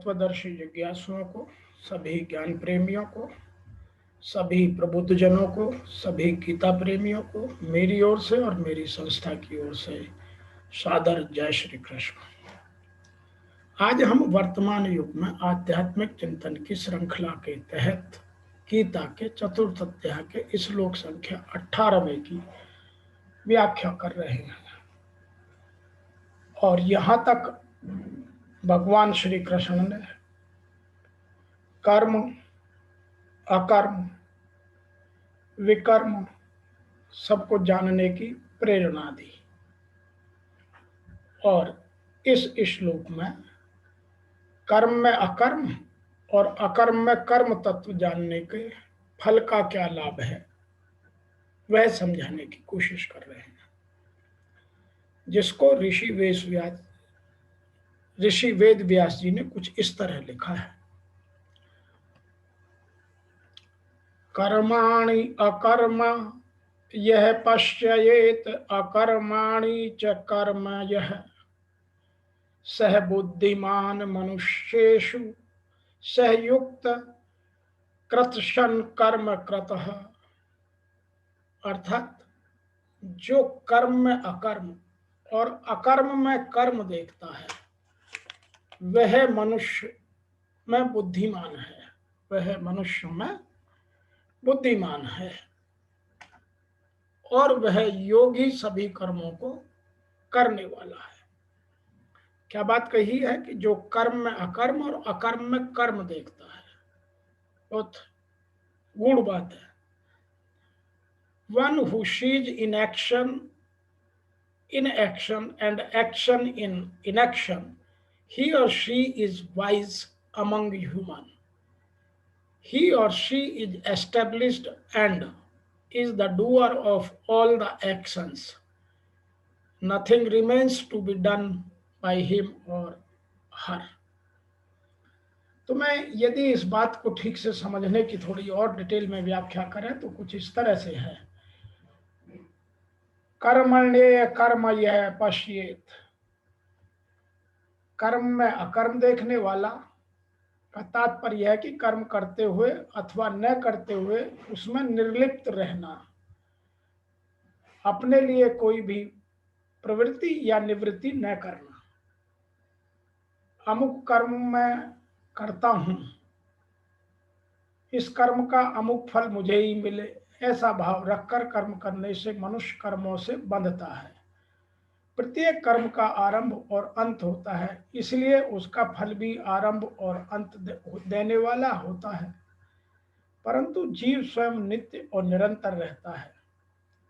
तत्वदर्शी जिज्ञासुओं को, सभी ज्ञान प्रेमियों को, सभी प्रबुद्ध जनों को, सभी गीता प्रेमियों को मेरी ओर से और मेरी संस्था की ओर से सादर जय श्री कृष्ण। आज हम वर्तमान युग में आध्यात्मिक चिंतन की श्रृंखला के तहत गीता के चतुर्थ अध्याय के श्लोक संख्या 18वें की व्याख्या कर रहे हैं। और यहाँ तक भगवान श्री कृष्ण ने कर्म, अकर्म, विकर्म सबको जानने की प्रेरणा दी। और इस श्लोक में कर्म में अकर्म और अकर्म में कर्म तत्व जानने के फल का क्या लाभ है वह समझाने की कोशिश कर रहे हैं, जिसको ऋषि वेद व्यास जी ने कुछ इस तरह लिखा है। कर्माणि अकर्म यह पश्येत अकर्माणि च कर्म यह सह बुद्धिमान मनुष्येषु सहयुक्त कृतशन कर्म कृतः। अर्थात जो कर्म में अकर्म और अकर्म में कर्म देखता है वह मनुष्य में बुद्धिमान है, वह मनुष्य में बुद्धिमान है और वह योगी सभी कर्मों को करने वाला है। क्या बात कही है कि जो कर्म में अकर्म और अकर्म में कर्म देखता है, बहुत गूढ़ बात है। One who sees inaction and action in inaction, he or she is wise among human. He or she is established and is the doer of all the actions. Nothing remains to be done by him or her. तो मैं यदि इस बात को ठीक से समझने की थोड़ी और डिटेल में व्याख्या करें तो कुछ इस तरह से है। कर्मण्ये कर्म यह पश्येत, कर्म में अकर्म देखने वाला का तात्पर्य है कि कर्म करते हुए अथवा न करते हुए उसमें निर्लिप्त रहना, अपने लिए कोई भी प्रवृत्ति या निवृत्ति न करना। अमुक कर्म मैं करता हूं, इस कर्म का अमुक फल मुझे ही मिले, ऐसा भाव रखकर कर्म करने से मनुष्य कर्मों से बंधता है। प्रत्येक कर्म का आरंभ और अंत होता है, इसलिए उसका फल भी आरंभ और अंत देने वाला होता है। परंतु जीव स्वयं नित्य और निरंतर रहता है।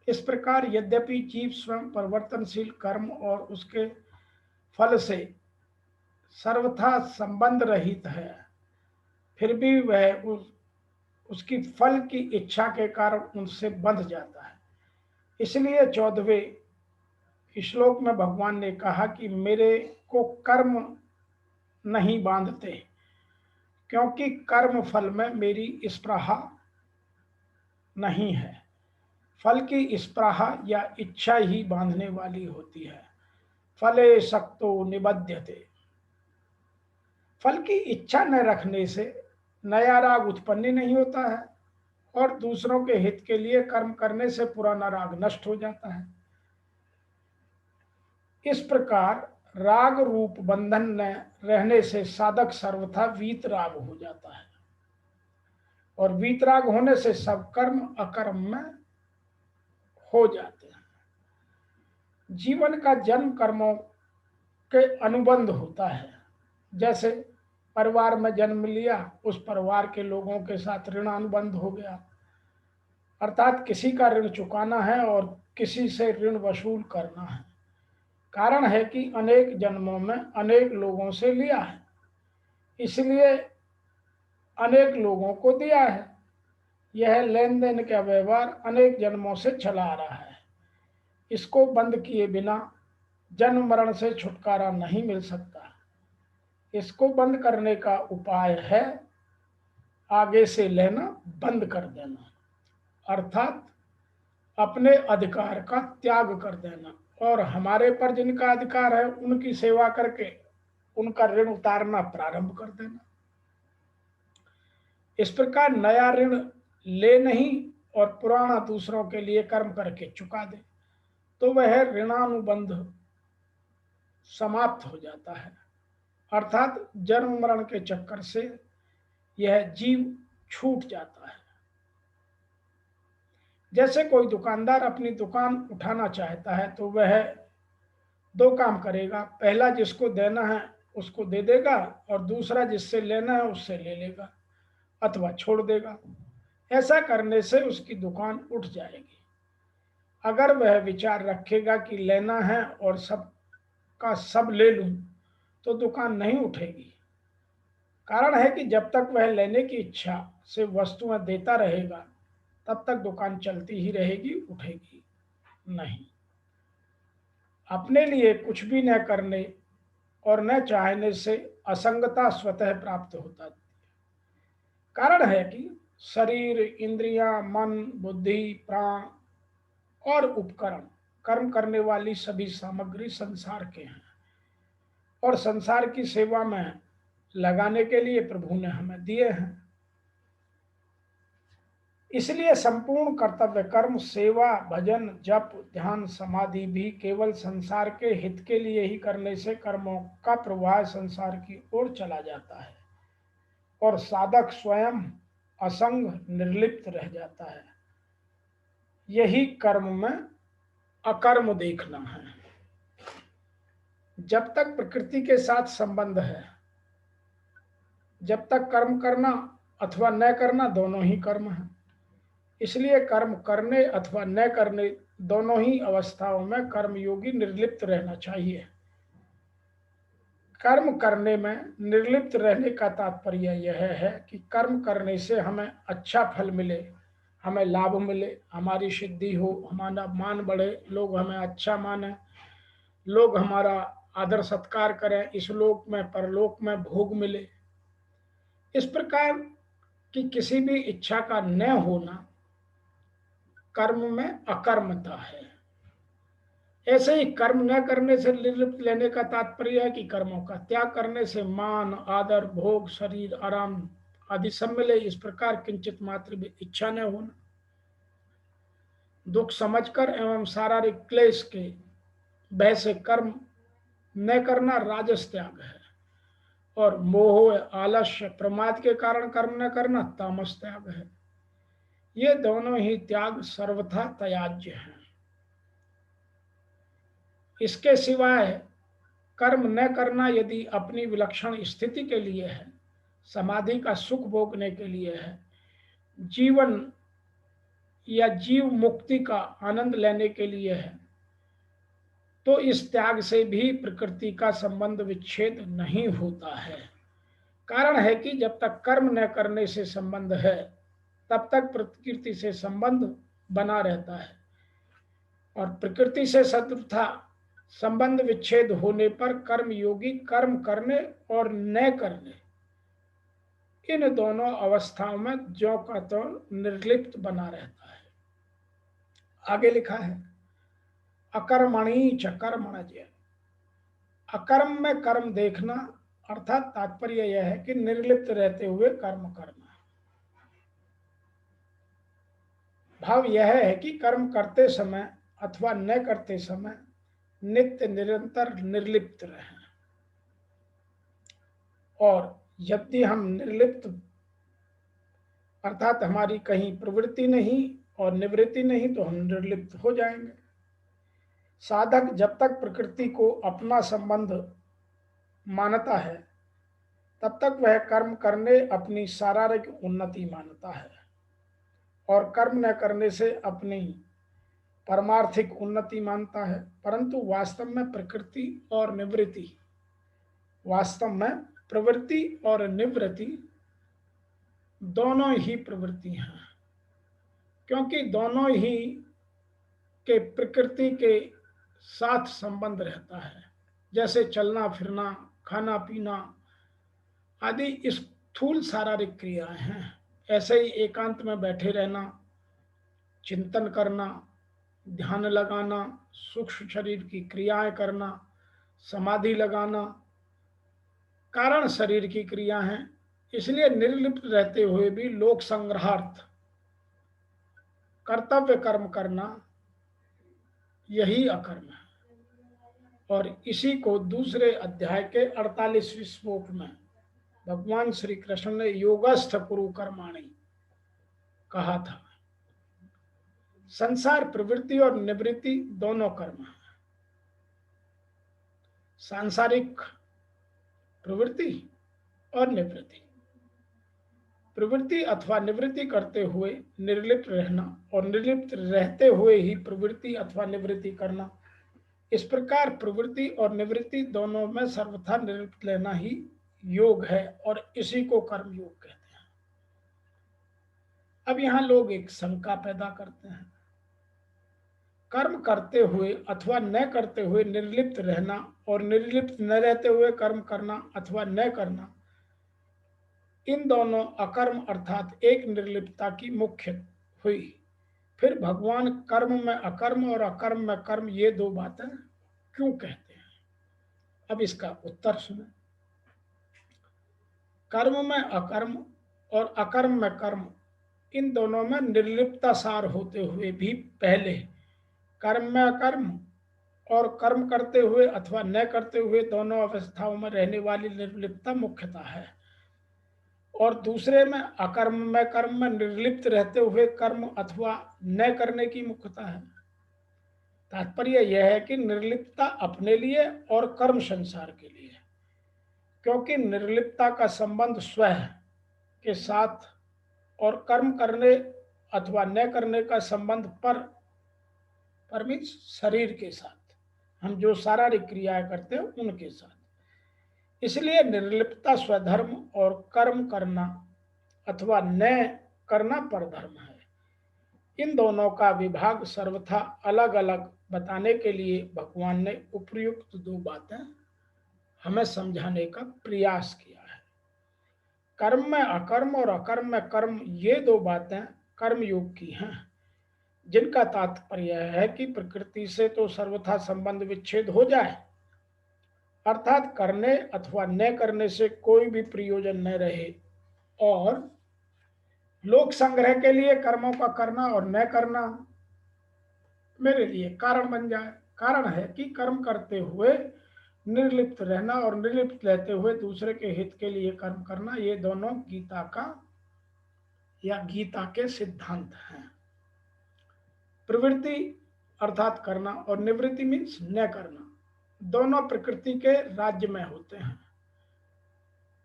इस प्रकार यद्यपि जीव स्वयं परिवर्तनशील कर्म और उसके फल से सर्वथा संबंध रहित है, फिर भी वह उसकी फल की इच्छा के कारण उनसे बंध जाता है। इसलिए 14वें श्लोक में भगवान ने कहा कि मेरे को कर्म नहीं बांधते, क्योंकि कर्म फल में मेरी स्पृहा नहीं है। फल की स्पृहा या इच्छा ही बांधने वाली होती है। फले सक्तो निबध्यते, फल की इच्छा न रखने से नया राग उत्पन्न नहीं होता है और दूसरों के हित के लिए कर्म करने से पुराना राग नष्ट हो जाता है। इस प्रकार राग रूप बंधन में रहने से साधक सर्वथा वीतराग हो जाता है और वीतराग होने से सब कर्म अकर्म में हो जाते हैं। जीवन का जन्म कर्मों के अनुबंध होता है। जैसे परिवार में जन्म लिया, उस परिवार के लोगों के साथ ऋण अनुबंध हो गया, अर्थात किसी का ऋण चुकाना है और किसी से ऋण वसूल करना है। कारण है कि अनेक जन्मों में अनेक लोगों से लिया है, इसलिए अनेक लोगों को दिया है। यह लेन देन का व्यवहार अनेक जन्मों से चला आ रहा है। इसको बंद किए बिना जन्म मरण से छुटकारा नहीं मिल सकता। इसको बंद करने का उपाय है आगे से लेना बंद कर देना, अर्थात अपने अधिकार का त्याग कर देना और हमारे पर जिनका अधिकार है उनकी सेवा करके उनका ऋण उतारना प्रारंभ कर देना। इस प्रकार नया ऋण ले नहीं और पुराना दूसरों के लिए कर्म करके चुका दे तो वह ऋणानुबंध समाप्त हो जाता है, अर्थात जन्म मरण के चक्कर से यह जीव छूट जाता है। जैसे कोई दुकानदार अपनी दुकान उठाना चाहता है तो वह दो काम करेगा, पहला जिसको देना है उसको दे देगा और दूसरा जिससे लेना है उससे ले लेगा अथवा छोड़ देगा। ऐसा करने से उसकी दुकान उठ जाएगी। अगर वह विचार रखेगा कि लेना है और सब का सब ले लूं तो दुकान नहीं उठेगी। कारण है कि जब तक वह लेने की इच्छा से वस्तुएं देता रहेगा तब तक दुकान चलती ही रहेगी, उठेगी नहीं। अपने लिए कुछ भी न करने और न चाहने से असंगता स्वतः प्राप्त होता है। कारण है कि शरीर, इंद्रियां, मन, बुद्धि, प्राण और उपकरण, कर्म करने वाली सभी सामग्री संसार के हैं और संसार की सेवा में लगाने के लिए प्रभु ने हमें दिए हैं। इसलिए संपूर्ण कर्तव्य कर्म, सेवा, भजन, जप, ध्यान, समाधि भी केवल संसार के हित के लिए ही करने से कर्मों का प्रवाह संसार की ओर चला जाता है और साधक स्वयं असंग निर्लिप्त रह जाता है। यही कर्म में अकर्म देखना है। जब तक प्रकृति के साथ संबंध है, जब तक कर्म करना अथवा न करना दोनों ही कर्म है। इसलिए कर्म करने अथवा न करने दोनों ही अवस्थाओं में कर्मयोगी निर्लिप्त रहना चाहिए। कर्म करने में निर्लिप्त रहने का तात्पर्य यह है कि कर्म करने से हमें अच्छा फल मिले, हमें लाभ मिले, हमारी सिद्धि हो, हमारा मान बढ़े, लोग हमें अच्छा माने, लोग हमारा आदर सत्कार करें, इस लोक में परलोक में भोग मिले। इस प्रकार की किसी भी इच्छा का न होना कर्म में अकर्मता है। ऐसे ही कर्म न करने से निर्लिप्त लेने का तात्पर्य है कि कर्मों का त्याग करने से मान, आदर, भोग, शरीर, आराम आदि सब मिले, इस प्रकार किंचित मात्र भी इच्छा न होना। दुख समझकर एवं शारीरिक क्लेश के भय से कर्म न करना राजस त्याग है और मोह, आलस्य, प्रमाद के कारण कर्म न करना तामस त्याग है। ये दोनों ही त्याग सर्वथा त्याज्य हैं। इसके सिवाय कर्म न करना यदि अपनी विलक्षण स्थिति के लिए है, समाधि का सुख भोगने के लिए है, जीवन या जीव मुक्ति का आनंद लेने के लिए है, तो इस त्याग से भी प्रकृति का संबंध विच्छेद नहीं होता है। कारण है कि जब तक कर्म न करने से संबंध है तब तक प्रकृति से संबंध बना रहता है और प्रकृति से सर्वथा संबंध विच्छेद होने पर कर्म योगी कर्म करने और न करने इन दोनों अवस्थाओं में ज्यों का त्यों निर्लिप्त बना रहता है। आगे लिखा है अकर्मणि च कर्मणज। अकर्म में कर्म देखना अर्थात तात्पर्य यह है कि निर्लिप्त रहते हुए कर्म करना। भाव यह है कि कर्म करते समय अथवा न करते समय नित्य निरंतर निर्लिप्त रहें और यदि हम निर्लिप्त अर्थात हमारी कहीं प्रवृत्ति नहीं और निवृत्ति नहीं तो हम निर्लिप्त हो जाएंगे। साधक जब तक प्रकृति को अपना संबंध मानता है तब तक वह कर्म करने अपनी शारीरिक उन्नति मानता है और कर्म न करने से अपनी परमार्थिक उन्नति मानता है। परंतु वास्तव में प्रवृत्ति और निवृत्ति दोनों ही प्रवृत्ति हैं, क्योंकि दोनों ही के प्रकृति के साथ संबंध रहता है। जैसे चलना फिरना, खाना पीना आदि स्थूल शारीरिक क्रियाएं हैं, ऐसे ही एकांत में बैठे रहना, चिंतन करना, ध्यान लगाना, सूक्ष्म शरीर की क्रियाएं करना, समाधि लगाना कारण शरीर की क्रिया है, इसलिए निर्लिप्त रहते हुए भी लोक संग्रहार्थ कर्तव्य कर्म करना यही अकर्म है। और इसी को दूसरे अध्याय के 48वें श्लोक में भगवान श्री कृष्ण ने योगस्थ कुरु कर्माणि कहा था। संसार प्रवृत्ति और निवृत्ति दोनों कर्म है। सांसारिक प्रवृत्ति और निवृत्ति। प्रवृत्ति अथवा निवृत्ति करते हुए निर्लिप्त रहना और निर्लिप्त रहते हुए ही प्रवृत्ति अथवा निवृत्ति करना, इस प्रकार प्रवृत्ति और निवृत्ति दोनों में सर्वथा निर्लिप्त लेना ही योग है और इसी को कर्म योग कहते हैं। अब यहां लोग एक शंका पैदा करते हैं, कर्म करते हुए अथवा न करते हुए निर्लिप्त रहना और निर्लिप्त न रहते हुए कर्म करना अथवा न करना, इन दोनों अकर्म अर्थात एक निर्लिप्तता की मुख्य हुई। फिर भगवान कर्म में अकर्म और अकर्म में कर्म ये दो बातें क्यों कहते हैं? अब इसका उत्तर सुने। कर्म में अकर्म और अकर्म में कर्म, इन दोनों में निर्लिप्तता सार होते हुए भी पहले कर्म में अकर्म और कर्म करते हुए अथवा न करते हुए दोनों अवस्थाओं में रहने वाली निर्लिप्तता मुख्यता है, और दूसरे में अकर्म में कर्म में निर्लिप्त रहते हुए कर्म अथवा न करने की मुख्यता है। तात्पर्य यह है कि निर्लिप्तता अपने लिए और कर्म संसार के लिए, क्योंकि निर्लिप्तता का संबंध स्वयं के साथ और कर्म करने अथवा न करने का संबंध पर मीन्स शरीर के साथ, हम जो शारीरिक क्रियाएं करते हैं उनके साथ। इसलिए निर्लिप्तता स्वधर्म और कर्म करना अथवा न करना परधर्म है। इन दोनों का विभाग सर्वथा अलग अलग बताने के लिए भगवान ने उपयुक्त दो बातें हमें समझाने का प्रयास किया है। कर्म में अकर्म और अकर्म में कर्म, ये दो बातें कर्मयोग की हैं, जिनका तात्पर्य है कि प्रकृति से तो सर्वथा संबंध विच्छेद हो जाए, अर्थात करने अथवा न करने से कोई भी प्रयोजन न रहे, और लोक संग्रह के लिए कर्मों का करना और न करना मेरे लिए कारण बन जाए। कारण है कि कर्म करते हुए निर्लिप्त रहना और निर्लिप्त रहते हुए दूसरे के हित के लिए कर्म करना, ये दोनों गीता का या गीता के सिद्धांत हैं। प्रवृत्ति अर्थात करना और निवृत्ति मीन्स न करना, दोनों प्रकृति के राज्य में होते हैं।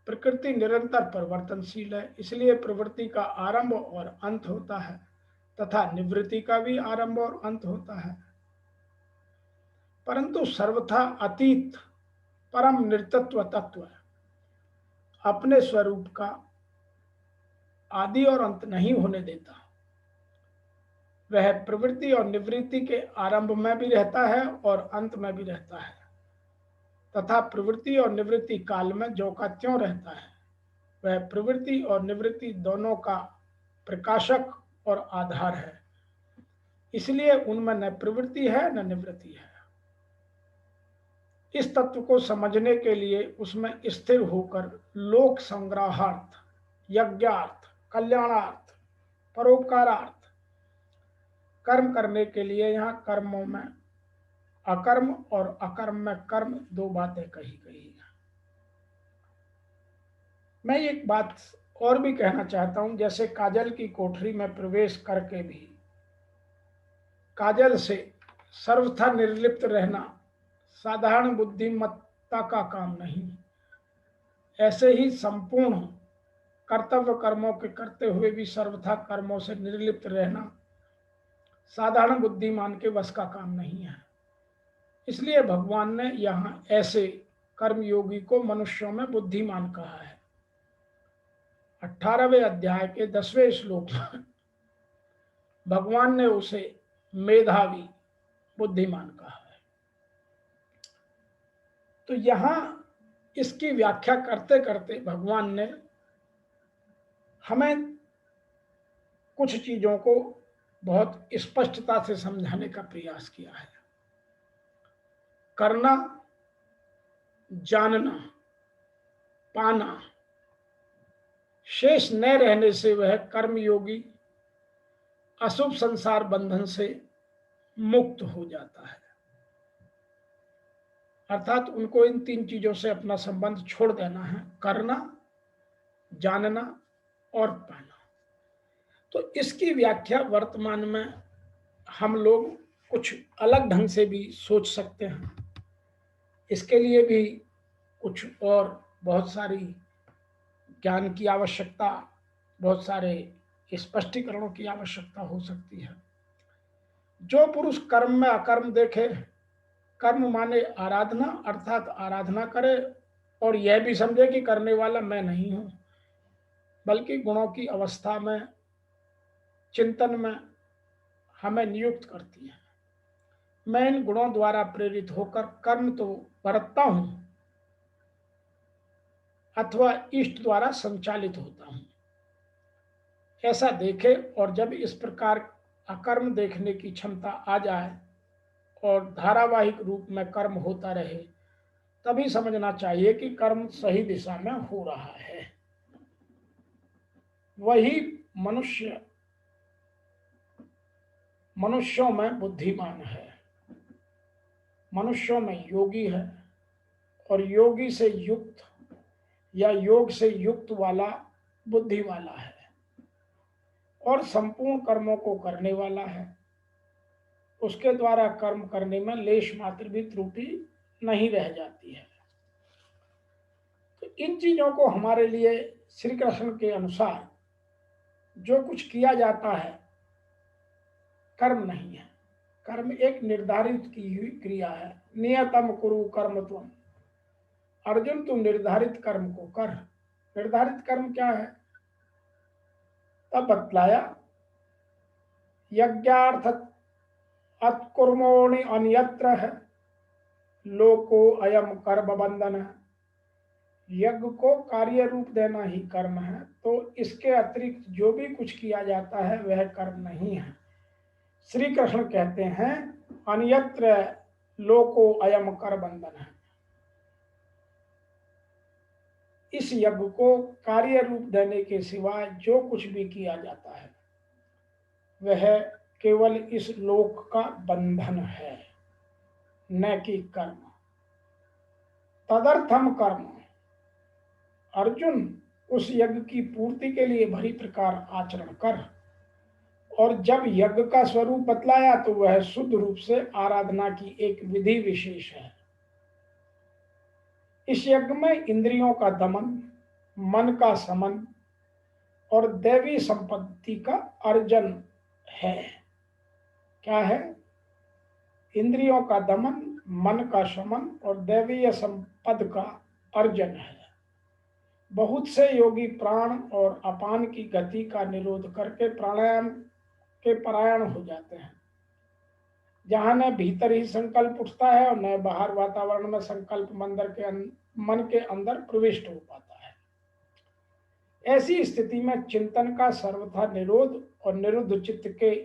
प्रकृति निरंतर परिवर्तनशील है, इसलिए प्रवृत्ति का आरंभ और अंत होता है तथा निवृत्ति का भी आरंभ और अंत होता है, परंतु सर्वथा अतीत परम निर्तत्व तत्व अपने स्वरूप का आदि और अंत नहीं होने देता। वह प्रवृत्ति और निवृत्ति के आरंभ में भी रहता है और अंत में भी रहता है, तथा प्रवृत्ति और निवृत्ति काल में जो का त्यों रहता है। वह प्रवृत्ति और निवृत्ति दोनों का प्रकाशक और आधार है, इसलिए उनमें न प्रवृत्ति है न निवृत्ति है। इस तत्व को समझने के लिए उसमें स्थिर होकर लोक संग्रहार्थ, यज्ञार्थ, कल्याणार्थ, परोपकारार्थ कर्म करने के लिए यहाँ कर्मों में अकर्म और अकर्म में कर्म दो बातें कही गई हैं। मैं एक बात और भी कहना चाहता हूं, जैसे काजल की कोठरी में प्रवेश करके भी काजल से सर्वथा निर्लिप्त रहना साधारण बुद्धिमत्ता का काम नहीं, ऐसे ही संपूर्ण कर्तव्य कर्मों के करते हुए भी सर्वथा कर्मों से निर्लिप्त रहना साधारण बुद्धिमान के वश का काम नहीं है। इसलिए भगवान ने यहाँ ऐसे कर्मयोगी को मनुष्यों में बुद्धिमान कहा है। 18वें अध्याय के 10वें श्लोक में भगवान ने उसे मेधावी बुद्धिमान कहा है। तो यहाँ इसकी व्याख्या करते करते भगवान ने हमें कुछ चीजों को बहुत स्पष्टता से समझाने का प्रयास किया है। करना, जानना पाना, शेष न रहने से वह कर्मयोगी अशुभ संसार बंधन से मुक्त हो जाता है। अर्थात उनको इन 3 चीजों से अपना संबंध छोड़ देना है, करना, जानना और पाना। तो इसकी व्याख्या वर्तमान में हम लोग कुछ अलग ढंग से भी सोच सकते हैं। इसके लिए भी कुछ और बहुत सारी ज्ञान की आवश्यकता, बहुत सारे स्पष्टीकरणों की आवश्यकता हो सकती है। जो पुरुष कर्म में अकर्म देखे, कर्म माने आराधना, अर्थात आराधना करे और यह भी समझे कि करने वाला मैं नहीं हूं, बल्कि गुणों की अवस्था में, चिंतन में हमें नियुक्त करती है। मैं इन गुणों द्वारा प्रेरित होकर कर्म तो बरतता हूं अथवा इष्ट द्वारा संचालित होता हूं, ऐसा देखे। और जब इस प्रकार अकर्म देखने की क्षमता आ जाए और धारावाहिक रूप में कर्म होता रहे, तभी समझना चाहिए कि कर्म सही दिशा में हो रहा है। वही मनुष्यों में बुद्धिमान है, मनुष्यों में योगी है, और योगी से युक्त या योग से युक्त वाला बुद्धि वाला है और संपूर्ण कर्मों को करने वाला है। उसके द्वारा कर्म करने में लेश मात्र भी त्रुटि नहीं रह जाती है। तो इन चीजों को हमारे लिए श्री कृष्ण के अनुसार जो कुछ किया जाता है कर्म नहीं है। कर्म एक निर्धारित की हुई क्रिया है। नियतम कुरु कर्म त्वम, अर्जुन तुम निर्धारित कर्म को कर। निर्धारित कर्म क्या है तब बतलाया, यज्ञार्थ अत्कुर्मोणि अन्यत्र है, लोको अयम कर्म बंधन है। यज्ञ को कार्य रूप देना ही कर्म है, तो इसके अतिरिक्त जो भी कुछ किया जाता है वह कर्म नहीं है। श्री कृष्ण कहते हैं अन्यत्र लोको अयम कर बंधन है। इस यज्ञ को कार्य रूप देने के सिवाय जो कुछ भी किया जाता है वह केवल इस लोक का बंधन है, न कि कर्म। तदर्थम कर्म, अर्जुन उस यज्ञ की पूर्ति के लिए भली प्रकार आचरण कर। और जब यज्ञ का स्वरूप बतलाया तो वह शुद्ध रूप से आराधना की एक विधि विशेष है। इस यज्ञ में इंद्रियों का दमन, मन का समन और दैवी संपत्ति का अर्जन है। क्या है? इंद्रियों का दमन, मन का शमन और दैवीय संपद का अर्जन है। बहुत से योगी प्राण और अपान की गति का निरोध करके प्राणायाम के परायण हो जाते हैं, जहां न भीतर ही संकल्प उठता है और न बाहर वातावरण में संकल्प मन के अंदर प्रविष्ट हो पाता है। ऐसी स्थिति में चिंतन का सर्वथा निरोध और निरुद्ध चित्त के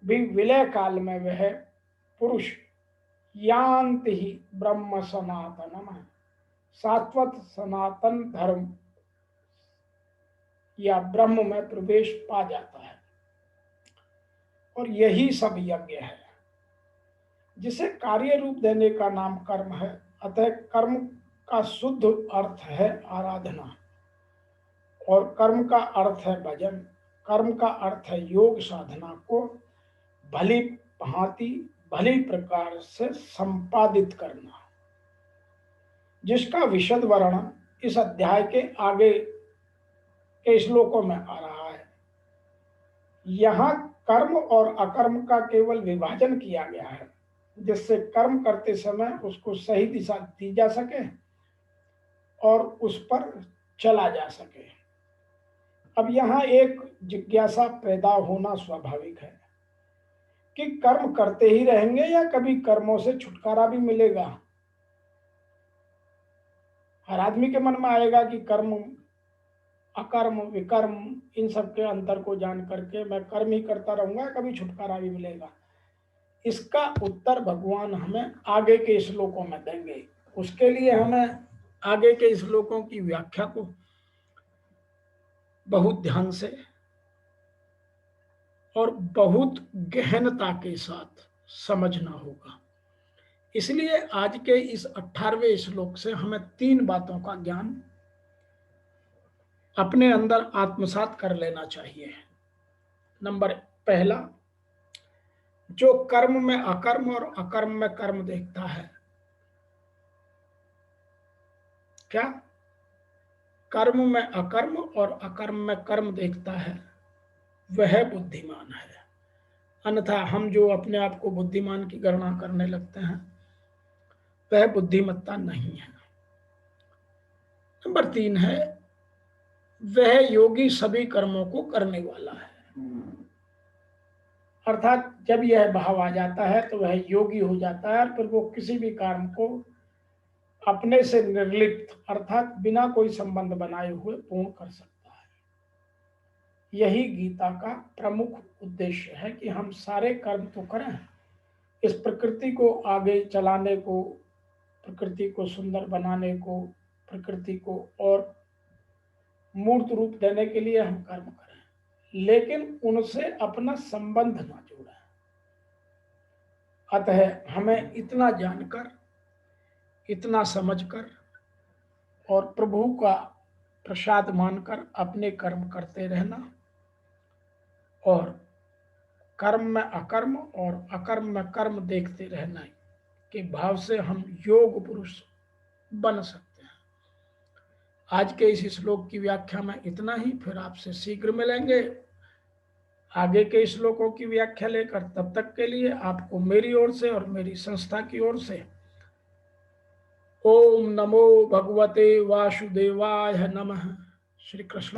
भी विलय काल में वह पुरुष यान्ति ही ब्रह्म सनातनम, शाश्वत सनातन धर्म या ब्रह्म में प्रवेश पा जाता है। और यही सब यज्ञ है जिसे कार्य रूप देने का नाम कर्म है। अतः कर्म का शुद्ध अर्थ है आराधना, और कर्म का अर्थ है भजन। कर्म का अर्थ है योग साधना को भली भांति भली प्रकार से संपादित करना, जिसका विशद वर्णन इस अध्याय के आगे के श्लोकों में आ रहा है। यहाँ कर्म और अकर्म का केवल विभाजन किया गया है, जिससे कर्म करते समय उसको सही दिशा दी जा सके और उस पर चला जा सके। अब यहाँ एक जिज्ञासा पैदा होना स्वाभाविक है कि कर्म करते ही रहेंगे या कभी कर्मों से छुटकारा भी मिलेगा। हर आदमी के मन में आएगा कि कर्म अकर्म विकर्म इन सब के अंतर को जान करके मैं कर्म ही करता रहूंगा, कभी छुटकारा भी मिलेगा। इसका उत्तर भगवान हमें आगे के श्लोकों में देंगे। उसके लिए हमें आगे के श्लोकों की व्याख्या को बहुत ध्यान से और बहुत गहनता के साथ समझना होगा। इसलिए आज के इस 18वें श्लोक से हमें 3 बातों का ज्ञान अपने अंदर आत्मसात कर लेना चाहिए। नंबर पहला, जो कर्म में अकर्म और अकर्म में कर्म देखता है, क्या कर्म में अकर्म और अकर्म में कर्म देखता है, वह बुद्धिमान है। अन्यथा हम जो अपने आप को बुद्धिमान की गणना करने लगते हैं, वह बुद्धिमत्ता नहीं है। नंबर 3 है, वह योगी सभी कर्मों को करने वाला है। अर्थात जब यह भाव आ जाता है तो वह योगी हो जाता है और फिर वो किसी भी कर्म को अपने से निर्लिप्त अर्थात बिना कोई संबंध बनाए हुए पूर्ण कर सकता है। यही गीता का प्रमुख उद्देश्य है कि हम सारे कर्म तो करें, इस प्रकृति को आगे चलाने को, प्रकृति को सुंदर बनाने को, प्रकृति को और मूर्त रूप देने के लिए हम कर्म करें, लेकिन उनसे अपना संबंध ना जोड़ें। अतः हमें इतना जानकर, इतना समझकर और प्रभु का प्रसाद मानकर अपने कर्म करते रहना और कर्म में अकर्म और अकर्म में कर्म देखते रहना के भाव से हम योग पुरुष बन सकते हैं। आज के इस श्लोक की व्याख्या में इतना ही, फिर आपसे शीघ्र मिलेंगे आगे के श्लोकों की व्याख्या लेकर। तब तक के लिए आपको मेरी ओर से और मेरी संस्था की ओर से ओम नमो भगवते वासुदेवाय नमः। श्री कृष्ण।